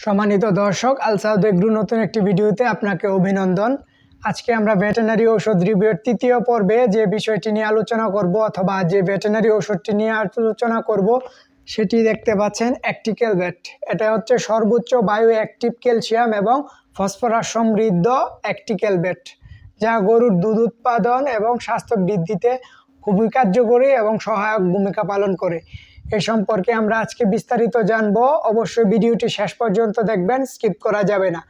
সম্মানিত দর্শক, আলসাউদ এগ্রো নতুন একটি ভিডিওতে আপনাকে অভিনন্দন। আজকে আমরা ভেটেরিনারি ঔষধ রিভিউর তৃতীয় পর্বে যে বিষয়টি নিয়ে আলোচনা করব অথবা যে ভেটেরিনারি ওষুধটি নিয়ে আলোচনা করব সেটি দেখতে পাচ্ছেন অ্যাক্টিকেল ভেট। এটা হচ্ছে সর্বোচ্চ বায়ো অ্যাক্টিভ ক্যালসিয়াম এবং ফসফরাস সমৃদ্ধ অ্যাক্টিকেল ভেট, যা গরুর দুধ উৎপাদন এবং স্বাস্থ্য বৃদ্ধিতে খুবই কার্যকরী এবং সহায়ক ভূমিকা পালন করে। এ সম্পর্কে আমরা আজকে বিস্তারিত জানবো। অবশ্যই ভিডিওটি শেষ পর্যন্ত দেখবেন, স্কিপ করা যাবে না।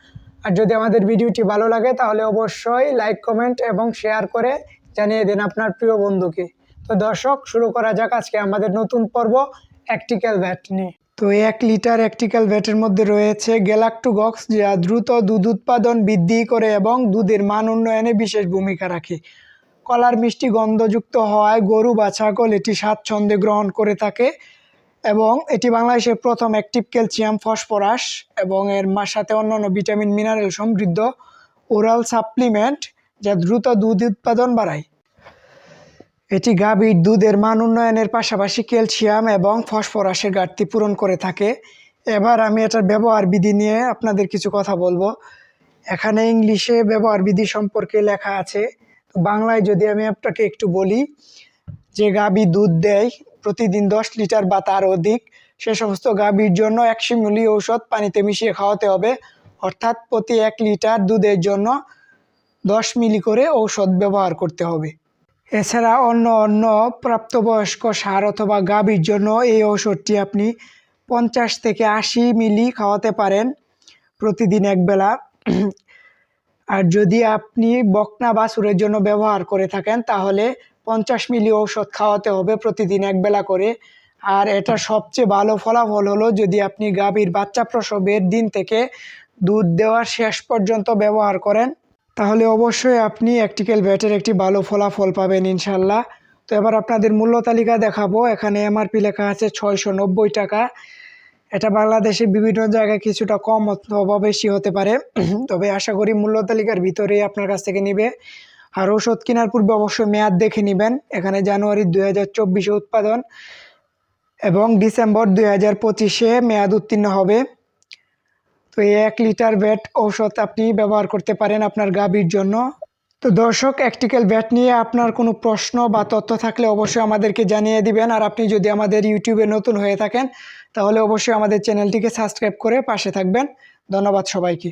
আর যদি আমাদের ভিডিওটি ভালো লাগে তাহলে অবশ্যই লাইক, কমেন্ট এবং শেয়ার করে জানিয়ে দিন আপনার প্রিয় বন্ধুকে। তো দর্শক, শুরু করা যাক আজকে আমাদের নতুন পর্ব অ্যাক্টিকেল ভেট নিয়ে। তো 1 লিটার অ্যাক্টিকেল ভেটের মধ্যে রয়েছে গ্যালাক্টোগক্স, যা দ্রুত দুধ উৎপাদন বৃদ্ধি করে এবং দুধের মান উন্নয়নে বিশেষ ভূমিকা রাখে। কলার মিষ্টি গন্ধযুক্ত হওয়ায় গরু বা ছাগল এটি স্বাচ্ছন্দ্যে গ্রহণ করে থাকে এবং এটি বাংলাদেশের প্রথম অ্যাক্টিভ ক্যালসিয়াম, ফসফরাস এবং এর সাথে অন্যান্য ভিটামিন মিনারেল সমৃদ্ধ ওরাল সাপ্লিমেন্ট, যা দ্রুত দুধ উৎপাদন বাড়ায়। এটি গাভীর দুধের মান উন্নয়নের পাশাপাশি ক্যালসিয়াম এবং ফসফরাসের ঘাটতি পূরণ করে থাকে। এবার আমি এটার ব্যবহার বিধি নিয়ে আপনাদের কিছু কথা বলবো। এখানে ইংলিশে ব্যবহার বিধি সম্পর্কে লেখা আছে, তো বাংলায় যদি আমি আপনাকে একটু বলি, যে গাভী দুধ দেয় প্রতিদিন 10 লিটার বা তার অধিক, সে সমস্ত গাভীর জন্য 100 মিলি ঔষধ পানিতে মিশিয়ে খাওয়াতে হবে। অর্থাৎ প্রতি 1 লিটার দুধের জন্য 10 মিলি করে ঔষধ ব্যবহার করতে হবে। এছাড়া অন্য প্রাপ্তবয়স্ক ষাঁড় অথবা গাভীর জন্য এই ঔষধটি আপনি 50 থেকে 80 মিলি খাওয়াতে পারেন প্রতিদিন একবেলা। আর যদি আপনি বকনা বাছুরের জন্য ব্যবহার করে থাকেন তাহলে 50 মিলি ঔষধ খাওয়াতে হবে প্রতিদিন একবেলা করে। আর এটা সবচেয়ে ভালো ফলাফল হলো যদি আপনি গাভীর বাচ্চা প্রসবের দিন থেকে দুধ দেওয়ার শেষ পর্যন্ত ব্যবহার করেন, তাহলে অবশ্যই আপনি অ্যাক্টিকেল ভেটের একটি ভালো ফলাফল পাবেন ইনশাল্লাহ। তো এবার আপনাদের মূল্য তালিকা দেখাবো। এখানে এমআরপি লেখা আছে 690 টাকা। এটা বাংলাদেশে বিভিন্ন জায়গায় কিছুটা কম অথবা বেশি হতে পারে, তবে আশা করি মূল্য তালিকার ভিতরেই আপনার কাছ থেকে নিবে। আর ওষুধ কেনার পূর্বে অবশ্যই মেয়াদ দেখে নেবেন। এখানে জানুয়ারি 2024 উৎপাদন এবং ডিসেম্বর 2025 মেয়াদ উত্তীর্ণ হবে। তো এই 1 লিটার ভেট ঔষধ আপনি ব্যবহার করতে পারেন আপনার গাভীর জন্য। তো দর্শক, অ্যাক্টিকেল ভেট নিয়ে আপনার কোনো প্রশ্ন বা তথ্য থাকলে অবশ্যই আমাদেরকে জানিয়ে দিবেন। আর আপনি যদি আমাদের ইউটিউবে নতুন হয়ে থাকেন তাহলে অবশ্যই আমাদের চ্যানেলটিকে সাবস্ক্রাইব করে পাশে থাকবেন। ধন্যবাদ সবাইকে।